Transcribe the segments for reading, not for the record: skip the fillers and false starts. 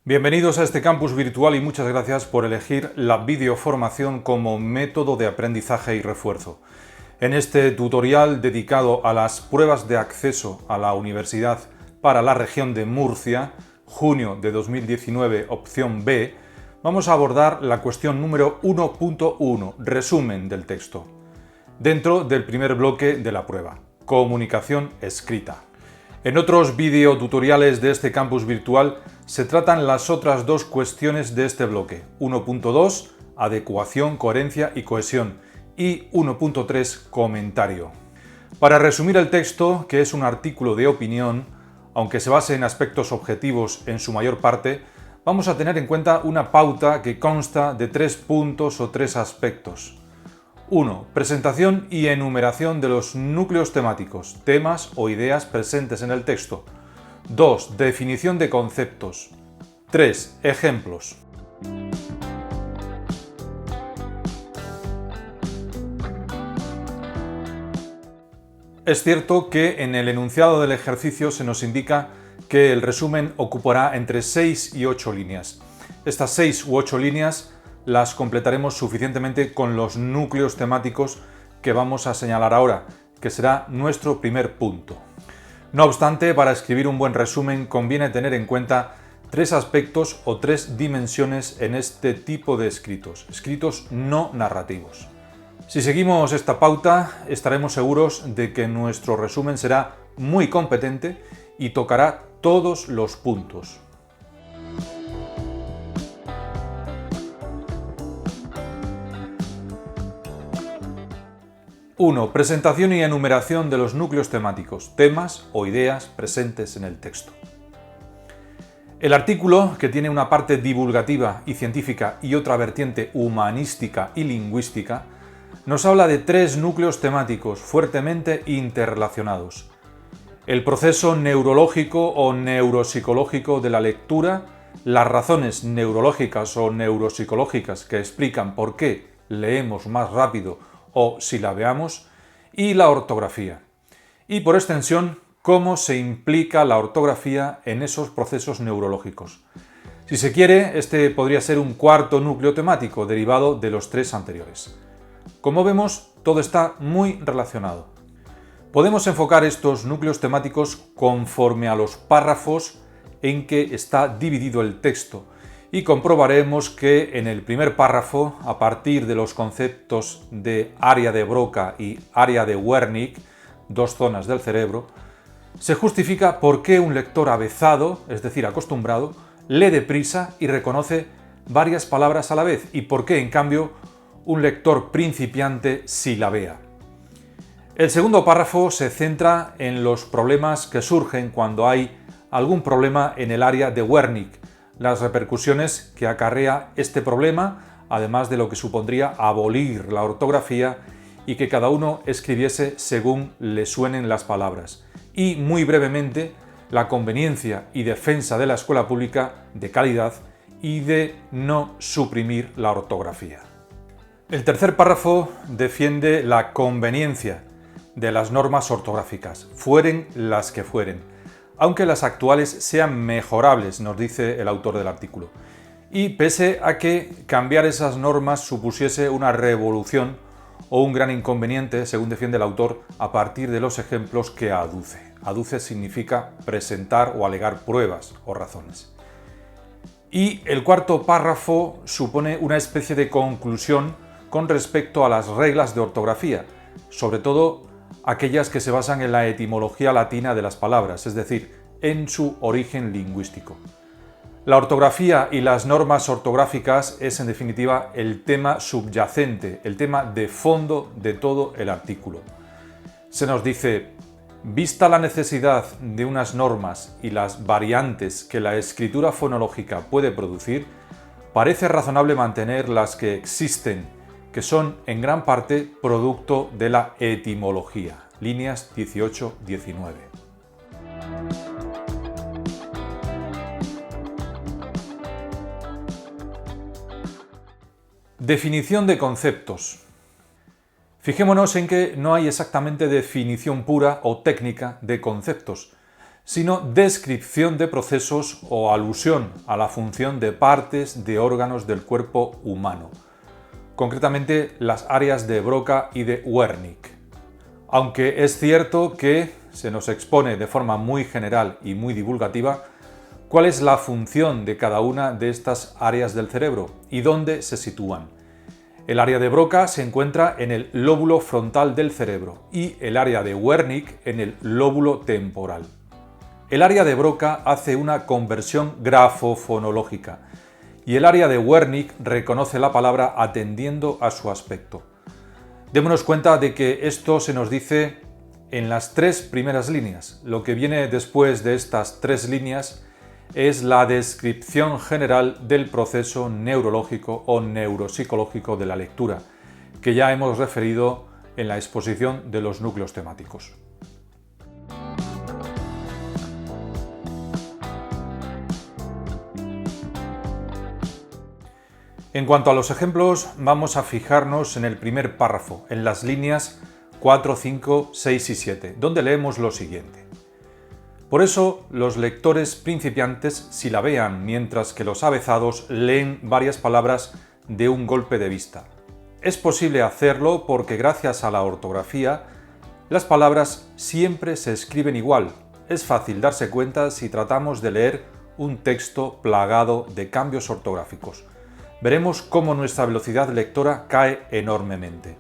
Bienvenidos a este campus virtual y muchas gracias por elegir la videoformación como método de aprendizaje y refuerzo. En este tutorial dedicado a las pruebas de acceso a la universidad para la región de Murcia, junio de 2019, opción B, vamos a abordar la cuestión número 1.1, resumen del texto, dentro del primer bloque de la prueba, comunicación escrita. En otros videotutoriales de este campus virtual se tratan las otras dos cuestiones de este bloque, 1.2, adecuación, coherencia y cohesión, y 1.3, comentario. Para resumir el texto, que es un artículo de opinión, aunque se base en aspectos objetivos en su mayor parte, vamos a tener en cuenta una pauta que consta de 3 puntos o 3 aspectos. 1. Presentación y enumeración de los núcleos temáticos, temas o ideas presentes en el texto. 2. Definición de conceptos. 3. Ejemplos. Es cierto que en el enunciado del ejercicio se nos indica que el resumen ocupará entre 6 y 8 líneas. Estas 6 u 8 líneas las completaremos suficientemente con los núcleos temáticos que vamos a señalar ahora, que será nuestro primer punto. No obstante, para escribir un buen resumen conviene tener en cuenta 3 aspectos o 3 dimensiones en este tipo de escritos no narrativos. Si seguimos esta pauta, estaremos seguros de que nuestro resumen será muy competente y tocará todos los puntos. 1. Presentación y enumeración de los núcleos temáticos, temas o ideas presentes en el texto. El artículo, que tiene una parte divulgativa y científica y otra vertiente humanística y lingüística, nos habla de 3 núcleos temáticos fuertemente interrelacionados. El proceso neurológico o neuropsicológico de la lectura, las razones neurológicas o neuropsicológicas que explican por qué leemos más rápido o silabeamos, y la ortografía. Y por extensión, cómo se implica la ortografía en esos procesos neurológicos. Si se quiere, este podría ser un cuarto núcleo temático derivado de los 3 anteriores. Como vemos, todo está muy relacionado. Podemos enfocar estos núcleos temáticos conforme a los párrafos en que está dividido el texto, y comprobaremos que en el primer párrafo, a partir de los conceptos de área de Broca y área de Wernicke, 2 zonas del cerebro, se justifica por qué un lector avezado, es decir, acostumbrado, lee deprisa y reconoce varias palabras a la vez, y por qué, en cambio, un lector principiante silabea. El segundo párrafo se centra en los problemas que surgen cuando hay algún problema en el área de Wernicke, las repercusiones que acarrea este problema, además de lo que supondría abolir la ortografía y que cada uno escribiese según le suenen las palabras. Y, muy brevemente, la conveniencia y defensa de la escuela pública de calidad y de no suprimir la ortografía. El tercer párrafo defiende la conveniencia de las normas ortográficas, fueren las que fueren, aunque las actuales sean mejorables, nos dice el autor del artículo, y pese a que cambiar esas normas supusiese una revolución o un gran inconveniente, según defiende el autor, a partir de los ejemplos que aduce. Aduce significa presentar o alegar pruebas o razones. Y el cuarto párrafo supone una especie de conclusión con respecto a las reglas de ortografía, sobre todo aquellas que se basan en la etimología latina de las palabras, es decir, en su origen lingüístico. La ortografía y las normas ortográficas es, en definitiva, el tema subyacente, el tema de fondo de todo el artículo. Se nos dice, vista la necesidad de unas normas y las variantes que la escritura fonológica puede producir, parece razonable mantener las que existen, que son en gran parte producto de la etimología. Líneas 18-19. Definición de conceptos. Fijémonos en que no hay exactamente definición pura o técnica de conceptos, sino descripción de procesos o alusión a la función de partes de órganos del cuerpo humano, concretamente las áreas de Broca y de Wernicke. Aunque es cierto que se nos expone de forma muy general y muy divulgativa cuál es la función de cada una de estas áreas del cerebro y dónde se sitúan. El área de Broca se encuentra en el lóbulo frontal del cerebro y el área de Wernicke en el lóbulo temporal. El área de Broca hace una conversión grafofonológica y el área de Wernicke reconoce la palabra atendiendo a su aspecto. Démonos cuenta de que esto se nos dice en las 3 primeras líneas. Lo que viene después de estas 3 líneas es la descripción general del proceso neurológico o neuropsicológico de la lectura, que ya hemos referido en la exposición de los núcleos temáticos. En cuanto a los ejemplos, vamos a fijarnos en el primer párrafo, en las líneas 4, 5, 6 y 7, donde leemos lo siguiente. Por eso, los lectores principiantes silabean, mientras que los avezados leen varias palabras de un golpe de vista. Es posible hacerlo porque gracias a la ortografía, las palabras siempre se escriben igual. Es fácil darse cuenta si tratamos de leer un texto plagado de cambios ortográficos. Veremos cómo nuestra velocidad lectora cae enormemente.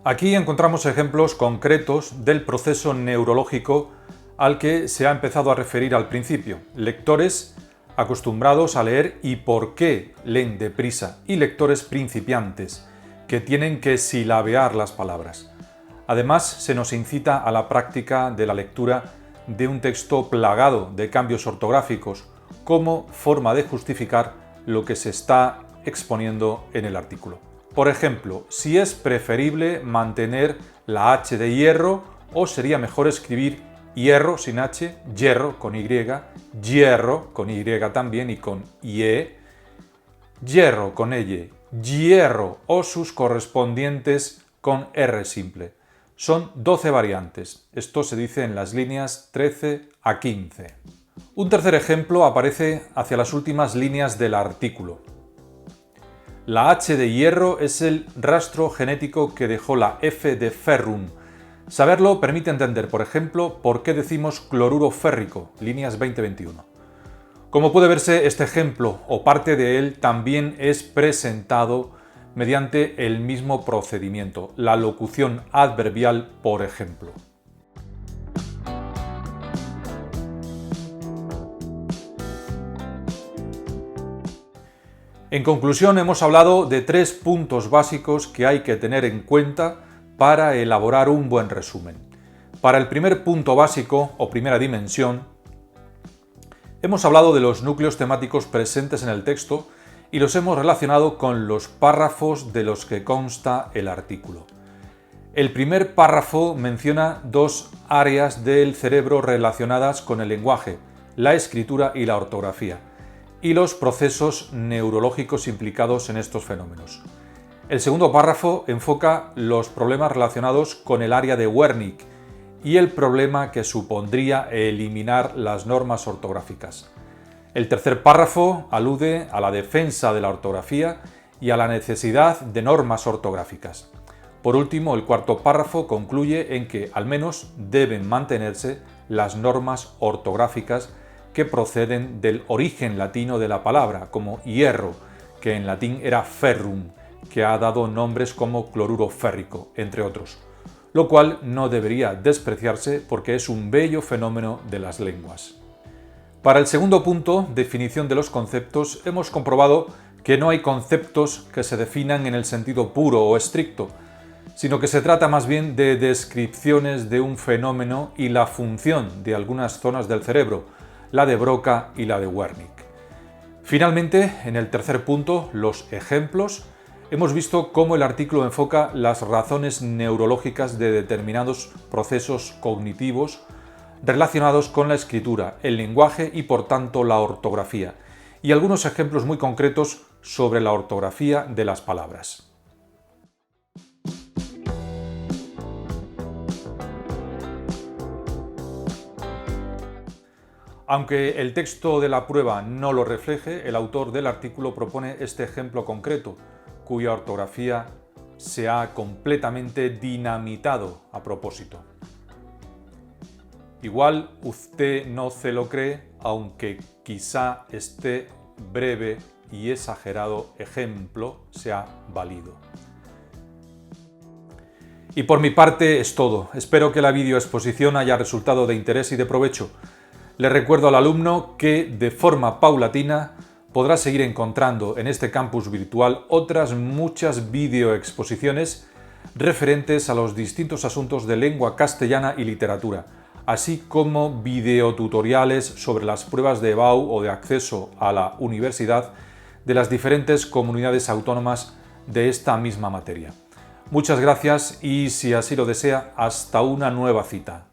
Aquí encontramos ejemplos concretos del proceso neurológico al que se ha empezado a referir al principio. Lectores acostumbrados a leer y por qué leen deprisa, y lectores principiantes que tienen que silabear las palabras. Además, se nos incita a la práctica de la lectura de un texto plagado de cambios ortográficos como forma de justificar lo que se está exponiendo en el artículo. Por ejemplo, si es preferible mantener la H de hierro o sería mejor escribir hierro sin H, hierro con Y, hierro con Y también y con IE, hierro con L, hierro o sus correspondientes con R simple. Son 12 variantes. Esto se dice en las líneas 13 a 15. Un tercer ejemplo aparece hacia las últimas líneas del artículo. La H de hierro es el rastro genético que dejó la F de ferrum. Saberlo permite entender, por ejemplo, por qué decimos cloruro férrico, líneas 20-21. Como puede verse, este ejemplo, o parte de él, también es presentado mediante el mismo procedimiento, la locución adverbial, por ejemplo. En conclusión, hemos hablado de 3 puntos básicos que hay que tener en cuenta para elaborar un buen resumen. Para el primer punto básico o primera dimensión, hemos hablado de los núcleos temáticos presentes en el texto y los hemos relacionado con los párrafos de los que consta el artículo. El primer párrafo menciona 2 áreas del cerebro relacionadas con el lenguaje, la escritura y la ortografía, y los procesos neurológicos implicados en estos fenómenos. El segundo párrafo enfoca los problemas relacionados con el área de Wernicke y el problema que supondría eliminar las normas ortográficas. El tercer párrafo alude a la defensa de la ortografía y a la necesidad de normas ortográficas. Por último, el cuarto párrafo concluye en que al menos deben mantenerse las normas ortográficas que proceden del origen latino de la palabra, como hierro, que en latín era ferrum, que ha dado nombres como cloruro férrico, entre otros, lo cual no debería despreciarse porque es un bello fenómeno de las lenguas. Para el segundo punto, definición de los conceptos, hemos comprobado que no hay conceptos que se definan en el sentido puro o estricto, sino que se trata más bien de descripciones de un fenómeno y la función de algunas zonas del cerebro, la de Broca y la de Wernicke. Finalmente, en el tercer punto, los ejemplos, hemos visto cómo el artículo enfoca las razones neurológicas de determinados procesos cognitivos relacionados con la escritura, el lenguaje y por tanto la ortografía, y algunos ejemplos muy concretos sobre la ortografía de las palabras. Aunque el texto de la prueba no lo refleje, el autor del artículo propone este ejemplo concreto, cuya ortografía se ha completamente dinamitado a propósito. Igual usted no se lo cree, aunque quizá este breve y exagerado ejemplo sea válido. Y por mi parte es todo. Espero que la videoexposición haya resultado de interés y de provecho. Le recuerdo al alumno que de forma paulatina podrá seguir encontrando en este campus virtual otras muchas videoexposiciones referentes a los distintos asuntos de lengua castellana y literatura, así como videotutoriales sobre las pruebas de EBAU o de acceso a la universidad de las diferentes comunidades autónomas de esta misma materia. Muchas gracias y, si así lo desea, hasta una nueva cita.